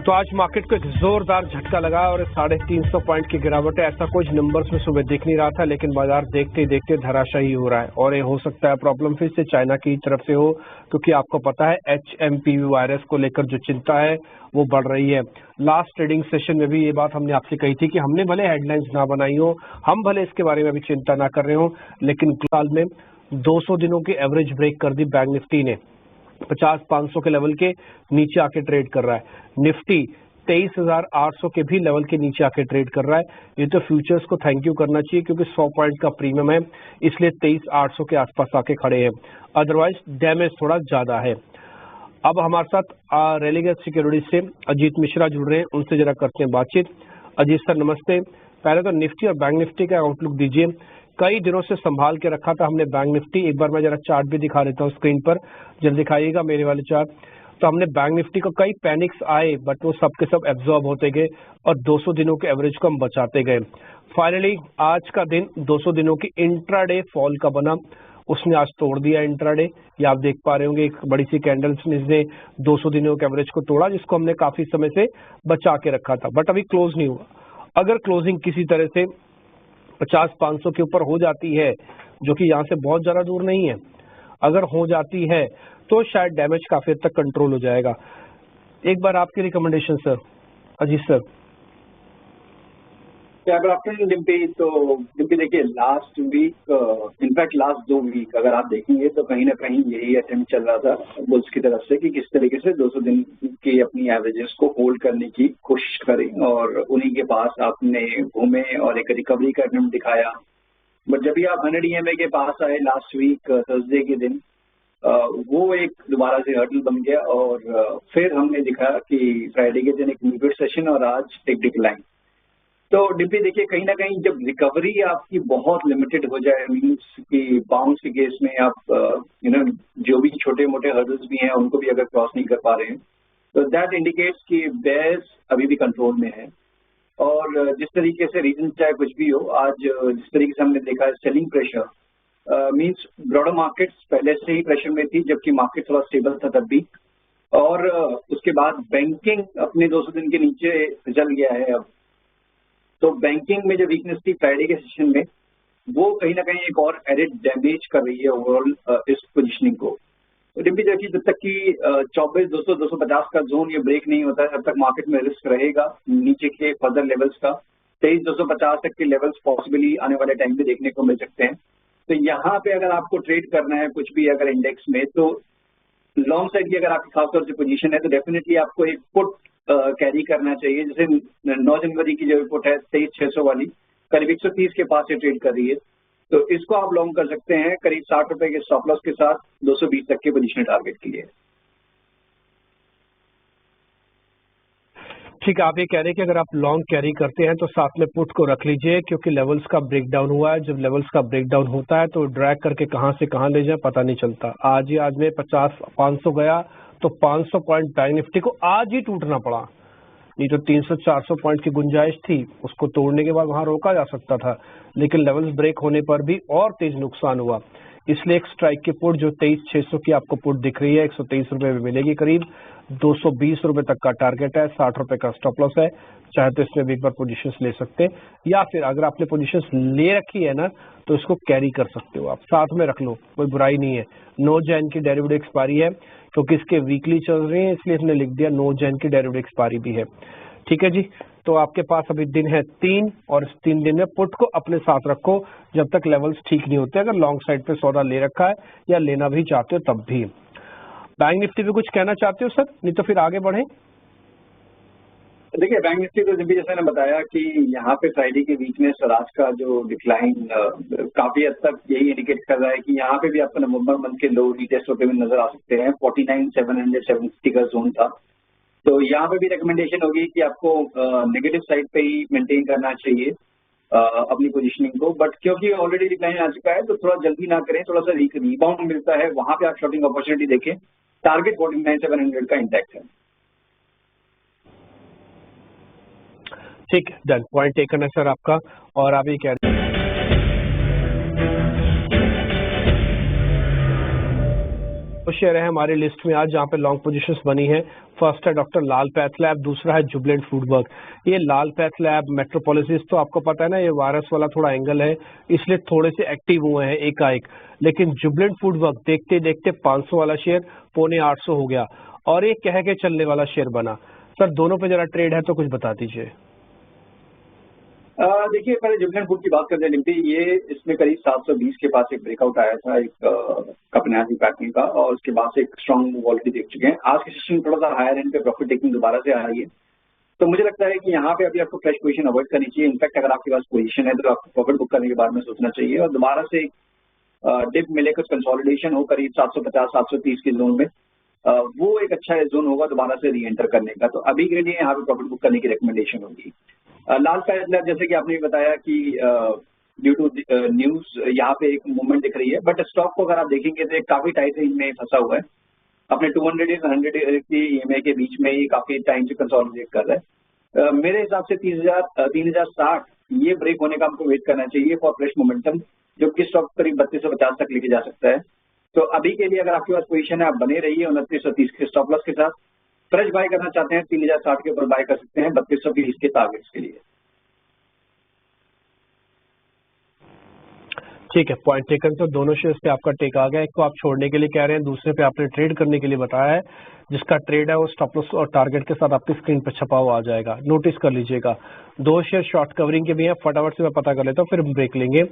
तो आज मार्केट को एक जोरदार झटका लगा और 350 पॉइंट की गिरावट है। ऐसा कुछ नंबर्स में सुबह दिख नहीं रहा था, लेकिन बाजार देखते ही देखते धराशायी हो रहा है। और ये हो सकता है प्रॉब्लम फिर से चाइना की तरफ से हो, क्योंकि आपको पता है HMPV वायरस को लेकर जो चिंता है वो बढ़ रही है। लास्ट ट्रेडिंग सेशन में भी ये बात हमने आपसे कही थी कि हमने भले हेडलाइंस ना बनाई हो, हम भले इसके बारे में अभी चिंता ना कर रहे हो, लेकिन साल में 200 दिनों की एवरेज ब्रेक कर दी बैंक निफ्टी ने। 50-500 के लेवल के नीचे आके ट्रेड कर रहा है। निफ्टी 23,800 के भी लेवल के नीचे आके ट्रेड कर रहा है। ये तो फ्यूचर्स को थैंक यू करना चाहिए, क्योंकि 100 पॉइंट का प्रीमियम है, इसलिए 23,800 के आसपास आके खड़े हैं। अदरवाइज डैमेज थोड़ा ज्यादा है। अब हमारे साथ रेलिगेट सिक्योरिटीज से अजीत मिश्रा जुड़ रहे हैं, उनसे जरा करते हैं बातचीत। अजीत सर नमस्ते। पहले तो निफ्टी और बैंक निफ्टी का आउटलुक दीजिए। कई दिनों से संभाल के रखा था हमने बैंक निफ्टी, एक बार मैं जरा चार्ट भी दिखा देता हूँ स्क्रीन पर, जल्दी दिखाइएगा मेरे वाले चार्ट। तो हमने बैंक निफ्टी को कई पैनिक्स आए, बट वो सब के सब एब्जॉर्ब होते गए और 200 दिनों के एवरेज को हम बचाते गए। फाइनली आज का दिन 200 दिनों की इंट्राडे फॉल का बना, उसने आज तोड़ दिया इंट्राडे। ये आप देख पा रहे होंगे, एक बड़ी सी कैंडल्स ने 200 दिनों के एवरेज को तोड़ा, जिसको हमने काफी समय से बचा के रखा था, बट अभी क्लोज नहीं हुआ। अगर क्लोजिंग किसी तरह से 50-500 के ऊपर हो जाती है, जो कि यहाँ से बहुत ज्यादा दूर नहीं है, अगर हो जाती है तो शायद डैमेज काफी हद तक कंट्रोल हो जाएगा। एक बार आपकी recommendation sir, Ajit sir. Good afternoon Dimpy. तो डिम्पी देखिए, last week in fact last 2 week अगर आप देखेंगे तो कहीं ना कहीं यही अटेम्प्ट चल रहा था बुल्स की तरफ से कि किस तरीके से 200 दिन की अपनी एवरेजेस को होल्ड करने की कोशिश करें, और उन्हीं के पास आपने घूमे और एक रिकवरी का अटेम्प्ट दिखाया। बट जब भी आप 100 EMA के पास आए लास्ट वीक थर्सडे के दिन, वो एक दोबारा से हर्डल बन गया और फिर हमने देखा कि फ्राइडे के दिन एक म्यूटेड सेशन और आज एक डिक्लाइन। तो डिम्पी देखिए, कहीं ना कहीं जब रिकवरी आपकी बहुत लिमिटेड हो जाए, मीन्स कि बाउंस के केस में आप जो भी छोटे मोटे हर्डल्स भी हैं उनको भी अगर क्रॉस नहीं कर पा रहे हैं, तो दैट इंडिकेट्स कि बेयर्स अभी भी कंट्रोल में है। और जिस तरीके से रीजन चाहे कुछ भी हो, आज जिस तरीके से हमने देखा है selling pressure, means broader markets पहले से ही प्रेशर में थी, जबकि मार्केट थोड़ा स्टेबल था तब भी। और उसके बाद बैंकिंग अपने 200 दिन के नीचे चल गया है अब। तो बैंकिंग में जो वीकनेस थी फ्राइडे के सेशन में, वो कहीं ना कहीं एक और एडिड डैमेज कर रही है ओवरऑल इस पोजीशनिंग को। तो डिम्पी देखिए, जब तक कि 24,200-250 का जोन ये ब्रेक नहीं होता है, तब तक मार्केट में रिस्क रहेगा नीचे के फर्दर लेवल्स का। 23,250 तक के लेवल्स पॉसिबली आने वाले टाइम पे देखने को मिल सकते हैं। तो यहाँ पे अगर आपको ट्रेड करना है कुछ भी अगर इंडेक्स में, तो लॉन्ग साइड की अगर आपकी खासतौर से पोजीशन है तो डेफिनेटली आपको एक पुट कैरी करना चाहिए। जैसे 9 जनवरी की जो रिपोर्ट है 23,600 वाली, करीब 130 के पास से ट्रेड कर रही है, तो इसको आप लॉन्ग कर सकते हैं करीब 60 रुपए के स्टॉप लॉस के साथ 220 तक के पोजीशन टारगेट के लिए। ठीक है, आप ये कह रहे हैं कि अगर आप लॉन्ग कैरी करते हैं तो साथ में पुट को रख लीजिए, क्योंकि लेवल्स का ब्रेकडाउन हुआ है। जब लेवल्स का ब्रेकडाउन होता है तो ड्रैग करके कहां से कहां ले जाए पता नहीं चलता। आज में 50-500 गया तो 500 पॉइंट बैंक निफ्टी को आज ही टूटना पड़ा, नहीं तो 300-400 पॉइंट की गुंजाइश थी, उसको तोड़ने के बाद वहां रोका जा सकता था, लेकिन लेवल्स ब्रेक होने पर भी और तेज नुकसान हुआ। इसलिए एक स्ट्राइक की पुट जो 23,600 की आपको पुट दिख रही है 123 रुपए में मिलेगी, करीब 220 रुपए तक का टारगेट है, 60 रुपए का स्टॉप लॉस है। चाहे तो इसमें भी एक बार पोजीशंस ले सकते हैं, या फिर अगर आपने पोजीशंस ले रखी है ना तो इसको कैरी कर सकते हो, आप साथ में रख लो, कोई बुराई नहीं है। 9 जैन की डेरिवेटिव एक्सपायरी है, क्योंकि इसके वीकली चल रही है इसलिए इसने लिख दिया 9 जैन की डेरिवेटिव एक्सपायरी भी है। ठीक है जी, तो आपके पास अभी दिन है 3 और इस 3 दिन में पुट को अपने साथ रखो जब तक लेवल्स ठीक नहीं होते। अगर लॉन्ग साइड पे सौदा ले रखा है या लेना भी चाहते हो तब भी। बैंक निफ्टी पे कुछ कहना चाहते हो सर, नहीं तो फिर आगे बढ़े। देखिए, बैंक निफ्टी तो जैसे मैंने बताया कि यहाँ पे फ्राइडे की वीकनेस और आज का जो डिक्लाइन काफी हद तक यही इंडिकेट कर रहा है कि यहाँ पे भी आपको नवंबर मंथ के लो रीटेस्ट होते हुए नजर आ सकते हैं। 49,770 का जोन था, तो यहाँ पे भी रिकमेंडेशन होगी कि आपको नेगेटिव साइड पे ही मेंटेन करना चाहिए अपनी पोजीशनिंग को। बट क्योंकि ऑलरेडी डिक्लाइन आ चुका है तो थोड़ा जल्दी ना करें, थोड़ा सा रिबाउंड मिलता है वहां पे आप शॉर्टिंग अपॉर्चुनिटी देखें। टारगेट 49,700 का इंटैक्ट है। ठीक है, डन, पॉइंट टेकन है सर आपका। और आप ये कह रहे हैं तो शेयर है हमारी लिस्ट में आज जहाँ पे लॉन्ग पोजीशंस बनी है। फर्स्ट है डॉक्टर लाल पैथ लैब, दूसरा है जुबिलेंट फूडवर्क। ये लाल पैथ लैब, मेट्रोपोलिस, तो आपको पता है ना ये वायरस वाला थोड़ा एंगल है, इसलिए थोड़े से एक्टिव हुए हैं एकाएक। लेकिन जुबिलेंट फूडवर्क देखते देखते 500 वाला शेयर 750 हो गया और ये कह के चलने वाला शेयर बना। सर दोनों पे जरा ट्रेड है तो कुछ बता दीजिए। देखिए पहले जुबिलेंट फूड की बात करते हैं निम्ति, ये इसमें करीब 720 के पास एक ब्रेकआउट आया था एक कपनाजी पैटर्न का, और उसके बाद से एक स्ट्रॉन्ग मूव ऑलरेडी देख चुके हैं। आज की सेशन थोड़ा सा हायर एंड पे प्रॉफिट टेकिंग दोबारा से आ रही है, तो मुझे लगता है कि यहाँ पे अभी आपको फ्रेश पोजीशन अवॉइड करनी चाहिए। इनफैक्ट अगर आपके पास पोजीशन है तो आपको प्रॉफिट बुक करने के बारे में सोचना चाहिए, और दोबारा से डिप मिले, कुछ कंसोलिडेशन हो करीब 750-730 के जोन में, वो एक अच्छा जोन होगा दोबारा से री एंटर करने का। तो अभी के लिए यहाँ पे प्रॉफिट बुक करने की रिकमेंडेशन होगी। लाल पैथ लैब जैसे कि आपने बताया कि ड्यू टू न्यूज यहाँ पे एक मूवमेंट दिख रही है, बट स्टॉक को अगर आप देखेंगे तो काफी टाइट रेंज में फंसा हुआ है। अपने 200 और 100 की ईएमए के बीच में ही काफी टाइम से कंसोलिडेट कर रहा है। मेरे हिसाब से 3060 ये ब्रेक होने का हमको वेट करना चाहिए फॉर फ्रेश मोमेंटम, जो कि स्टॉक करीब 3250 तक लेके जा सकता है। तो अभी के लिए अगर आपके पास पोजीशन है, आप बने रहिए 2930 के स्टॉप लॉस के साथ। फ्रेश बाय करना चाहते हैं 3060 के ऊपर बाय कर सकते हैं 3220 के टारगेट्स के लिए। ठीक है, पॉइंट टेकन। तो दोनों शेयर्स पे आपका टेक आ गया। एक को आप छोड़ने के लिए कह रहे हैं, दूसरे पे आपने ट्रेड करने के लिए बताया है। जिसका ट्रेड है वो स्टॉप लॉस और टारगेट के साथ आपकी स्क्रीन पर छपा हुआ आ जाएगा, नोटिस कर लीजिएगा। दो शेयर शॉर्ट कवरिंग के भी हैं, फटाफट से मैं पता कर लेता हूँ फिर हम ब्रेक लेंगे।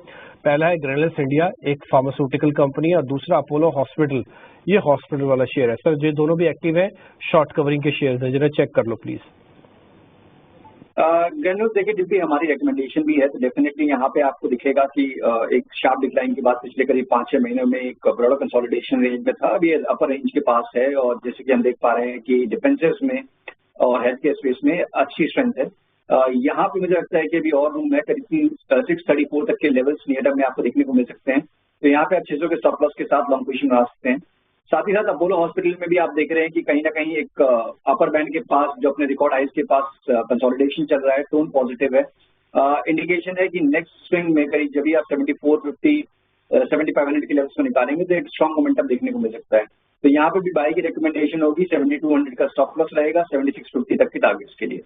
पहला है ग्रेनुलस इंडिया, एक फार्मास्यूटिकल कंपनी, और दूसरा अपोलो हॉस्पिटल, ये हॉस्पिटल वाला शेयर है। सर ये दोनों भी एक्टिव है, शॉर्ट कवरिंग के शेयर है, जरा चेक कर लो प्लीज। ग्रेनुलस देखिए जितनी हमारी रिकमेंडेशन भी है, तो डेफिनेटली यहाँ पे आपको दिखेगा कि एक शार्प डिक्लाइन के बाद पिछले करीब 5-6 महीनों में एक बड़ा कंसोलिडेशन रेंज में था, अभी अपर रेंज के पास है। और जैसे कि हम देख पा रहे हैं कि डिफेंसेस में और हेल्थ केयर स्पेस में अच्छी स्ट्रेंथ है। यहाँ पे मुझे लगता है कि अभी और रूम है, करीब 634 तक के लेवल्स नियर टर्म में आपको देखने को मिल सकते हैं। तो यहाँ पे आप 600 के स्टॉप लॉस के साथ लॉन्ग पोजीशन बना सकते हैं। साथ ही साथ अपोलो हॉस्पिटल में भी आप देख रहे हैं कि कहीं ना कहीं एक अपर बैंड के पास, जो अपने रिकॉर्ड हाइज के पास कंसोलिडेशन चल रहा है, टोन पॉजिटिव है। इंडिकेशन है कि नेक्स्ट स्विंग में करीब जब भी आप 7450 7500 के लेवल्स को निकालेंगे तो एक स्ट्रॉन्ग मोमेंटम देखने को मिल सकता है। तो यहाँ पे भी बाय की रिकमेंडेशन होगी, 7200 का स्टॉप लॉस रहेगा, 7650 तक के टारगेट्स के लिए।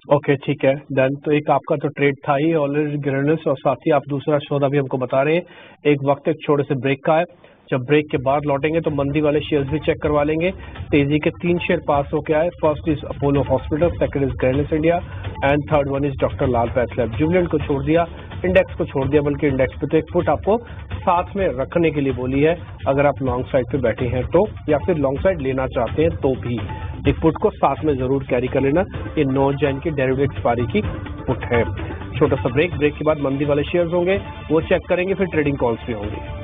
ओके ठीक है डन। तो एक आपका तो ट्रेड था ही ऑलरेडी ग्रेनुलस, और साथ ही आप दूसरा सौदा भी हमको बता रहे हैं। एक वक्त एक छोटे से ब्रेक का है, जब ब्रेक के बाद लौटेंगे तो मंदी वाले शेयर्स भी चेक करवा लेंगे। तेजी के 3 शेयर पास होके आए। First is Apollo hospital, second is Granules India and third one is doctor Lal path lab. Jubilant को छोड़ दिया, इंडेक्स को छोड़ दिया, बल्कि इंडेक्स पे तो एक फुट आपको साथ में रखने के लिए बोली है अगर आप लॉन्ग साइड पे बैठे हैं तो, या फिर लॉन्ग साइड लेना चाहते हैं तो भी एक पुट को साथ में जरूर कैरी कर लेना। ये 9 जैन की डेरिवेटिव एक्सपायरी की पुट है। छोटा सा ब्रेक के बाद मंदी वाले शेयर्स होंगे, वो चेक करेंगे, फिर ट्रेडिंग कॉल्स भी होंगे।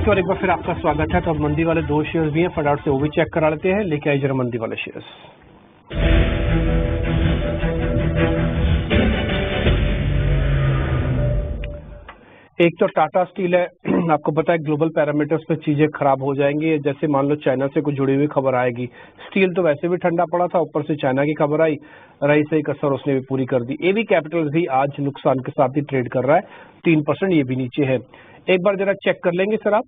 एक बार फिर आपका स्वागत है। तो अब मंदी वाले 2 शेयर्स भी हैं, फटाफट से वो भी चेक करा लेते हैं। लेके आइए जरा मंदी वाले शेयर्स। एक तो टाटा स्टील है, आपको पता है ग्लोबल पैरामीटर्स पे चीजें खराब हो जाएंगी। जैसे मान लो चाइना से कुछ जुड़ी हुई खबर आएगी, स्टील तो वैसे भी ठंडा पड़ा था, ऊपर से चाइना की खबर आई, रही सही कसर उसने भी पूरी कर दी। एबी कैपिटल भी आज नुकसान के साथ ही ट्रेड कर रहा है, 3%, ये भी नीचे है। एक बार जरा चेक कर लेंगे सर आप।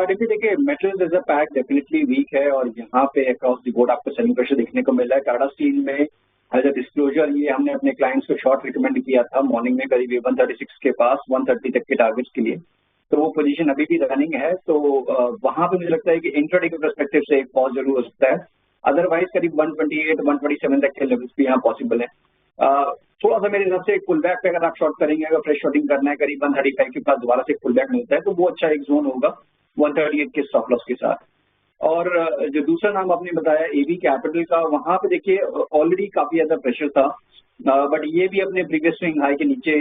देखिए metals as a pack definitely weak है, और यहाँ पे अक्रॉस द बोर्ड आपको सेलिंग प्रेशर देखने को मिल रहा है। टाटा स्टील में एज अ डिस्क्लोजर ये हमने अपने क्लाइंट्स को शॉर्ट रिकमेंड किया था मॉर्निंग में करीब 136 के पास 130 तक के टारगेट्स के लिए, तो वो पोजीशन अभी भी रनिंग है। तो वहां पे मुझे लगता है कि इंट्राडे के पर्सपेक्टिव से एक पॉज जरूर हो सकता है। अदरवाइज करीब 128-127 तक के लेवल्स भी यहाँ पॉसिबल है। थोड़ा सा मेरे हिसाब से एक पुल बैक पे अगर आप शॉर्ट करेंगे, अगर फ्रेश शॉर्टिंग करना है, करीब 135 के पास दोबारा से एक पुल बैक मिलता है तो वो अच्छा एक जोन होगा 138 के स्टॉप लॉस के साथ। और जो दूसरा नाम आपने बताया एबी कैपिटल का, वहां पे देखिए ऑलरेडी काफी ज्यादा प्रेशर था, बट ये भी अपने प्रीवियस स्विंग हाई के नीचे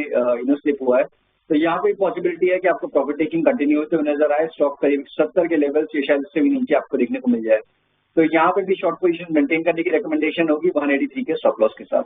स्लिप हुआ है। तो यहाँ पे पॉसिबिलिटी है कि आपको प्रॉफिट टेकिंग कंटिन्यू होते हुए नजर आए। स्टॉक करीब 70 के लेवल से शायद इससे भी नीचे आपको देखने को मिल जाए, तो यहाँ पे भी शॉर्ट पोजीशन मेंटेन करने की रिकमेंडेशन होगी 183 के स्टॉप लॉस के साथ।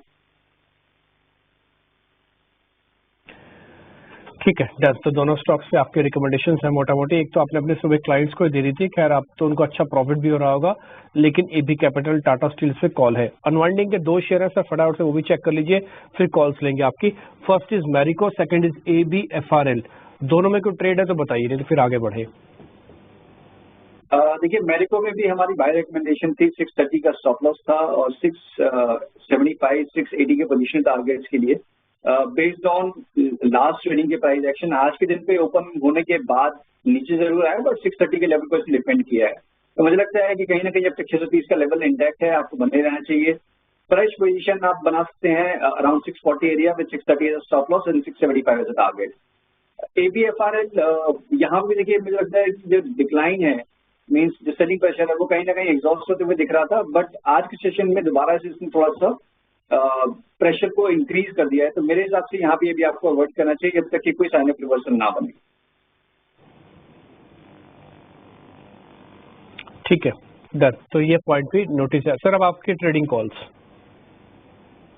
ठीक है डन। तो दोनों स्टॉक्स पे आपके रिकमेंडेशंस हैं मोटा मोटी। एक तो आपने अपने सुबह क्लाइंट्स को दे दी थी, खैर आप तो उनको अच्छा प्रॉफिट भी हो रहा होगा, लेकिन एबी कैपिटल टाटा स्टील पे कॉल है। अनवाइंडिंग के 2 शेयर है सर, फटाफट से वो भी चेक कर लीजिए, फिर कॉल्स लेंगे आपकी। First is Marico, second is ABFRL। दोनों में कोई ट्रेड है तो बताइए, नहीं तो फिर आगे बढ़े। देखिए मैरिको में भी हमारी बाय रिकमेंडेशन थी, 630 का स्टॉप लॉस था और 675 680 के पोजीशन टारगेट्स के लिए। बेस्ड ऑन लास्ट ट्रेडिंग के प्राइस एक्शन आज के दिन पे ओपन होने के बाद नीचे जरूर आया, बट 630 के लेवल पर डिपेंड किया है। तो मुझे लगता है कि कहीं ना कहीं जब तक 630 का लेवल इंटैक्ट है आपको बने रहना चाहिए। फ्रेश पोजीशन आप बना सकते हैं around 640 area with 630 as stop loss and 675 as target. ABFRL यहाँ भी देखिए मुझे लगता है कि जो डिक्लाइन है मीन्स जो सेलिंग प्रेशर है वो कहीं ना कहीं एग्जॉस्ट होते हुए दिख रहा था, बट आज के सेशन में दोबारा से इसने थोड़ा सा प्रेशर को इंक्रीज कर दिया है। तो मेरे हिसाब से यहाँ पे भी आपको अवॉइड करना चाहिए जब तक कि कोई साइन ऑफ रिवर्सल ना बने। ठीक है डन। तो ये पॉइंट भी नोटिस है सर। अब आपके ट्रेडिंग कॉल्स।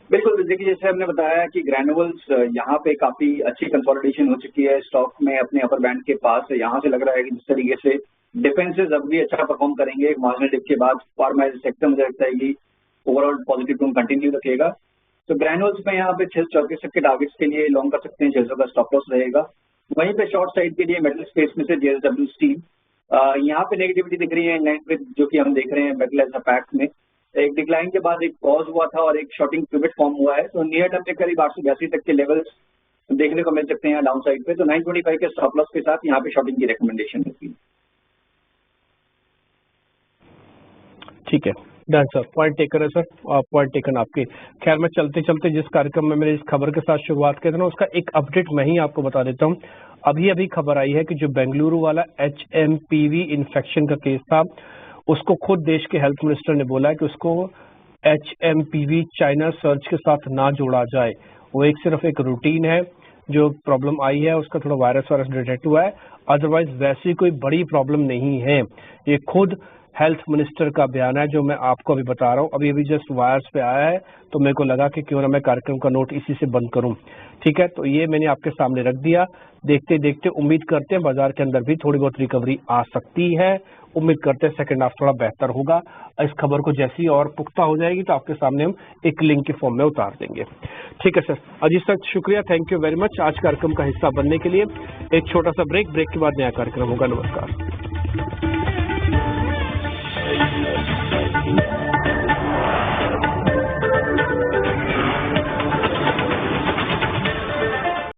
बिल्कुल देखिए जैसे हमने बताया कि ग्रैनुअल्स यहाँ पे काफी अच्छी कंसोलिडेशन हो चुकी है, स्टॉक में अपने अपर बैंड के पास है। यहाँ से लग रहा है कि जिस तरीके से डिफेंसेस अब भी अच्छा परफॉर्म करेंगे मार्जिनल डिप के बाद, फार्मा सेक्टर मुझे लगता है कि ओवरऑल पॉजिटिव टोन कंटिन्यू रखेगा। तो ग्रैनुअल्स में यहाँ पे 634 के टारगेट्स के लिए लॉन्ग कर सकते हैं, 600 का स्टॉप लॉस रहेगा। वहीं पे शॉर्ट साइड के लिए मेटल स्पेस में से JSW स्टील, यहाँ पे नेगेटिविटी दिख रही है इन लाइन विद जो कि हम देख रहे हैं मेटल एज अ पैक्ट में। एक डिक्लाइन के बाद एक पॉज हुआ था और एक शॉर्टिंग पिवट फॉर्म हुआ है, तो नियर टर्म में करीब 882 तक के लेवल्स देखने को मिल सकते हैं डाउन साइड पे। तो 925 के स्टॉप लॉस के साथ यहाँ पे शॉर्टिंग की रिकमेंडेशन होती है। ठीक है डन सर, पॉइंट टेकन है सर, पॉइंट टेकन आपके। खैर मैं चलते चलते जिस कार्यक्रम में मैंने इस खबर के साथ शुरुआत की थी ना, उसका एक अपडेट मैं ही आपको बता देता हूँ। अभी खबर आई है कि जो बेंगलुरु वाला HMPV इन्फेक्शन का केस था, उसको खुद देश के हेल्थ मिनिस्टर ने बोला है कि उसको HMPV चाइना सर्च के साथ ना जोड़ा जाए। वो सिर्फ एक रूटीन है, जो प्रॉब्लम आई है उसका थोड़ा वायरस डिटेक्ट हुआ है, अदरवाइज वैसी कोई बड़ी प्रॉब्लम नहीं है। ये खुद हेल्थ मिनिस्टर का बयान है जो मैं आपको अभी बता रहा हूँ। अभी जस्ट वायर्स पे आया है, तो मेरे को लगा कि क्यों ना मैं कार्यक्रम का नोट इसी से बंद करूं। ठीक है, तो ये मैंने आपके सामने रख दिया। देखते देखते उम्मीद करते हैं बाजार के अंदर भी थोड़ी बहुत रिकवरी आ सकती है। उम्मीद करते हैं सेकंड हाफ थोड़ा बेहतर होगा। इस खबर को जैसी और पुख्ता हो जाएगी तो आपके सामने हम एक लिंक के फॉर्म में उतार देंगे। ठीक है सर, अजीत सर शुक्रिया, थैंक यू वेरी मच आज कार्यक्रम का हिस्सा बनने के लिए। एक छोटा सा ब्रेक के बाद नया कार्यक्रम होगा। नमस्कार।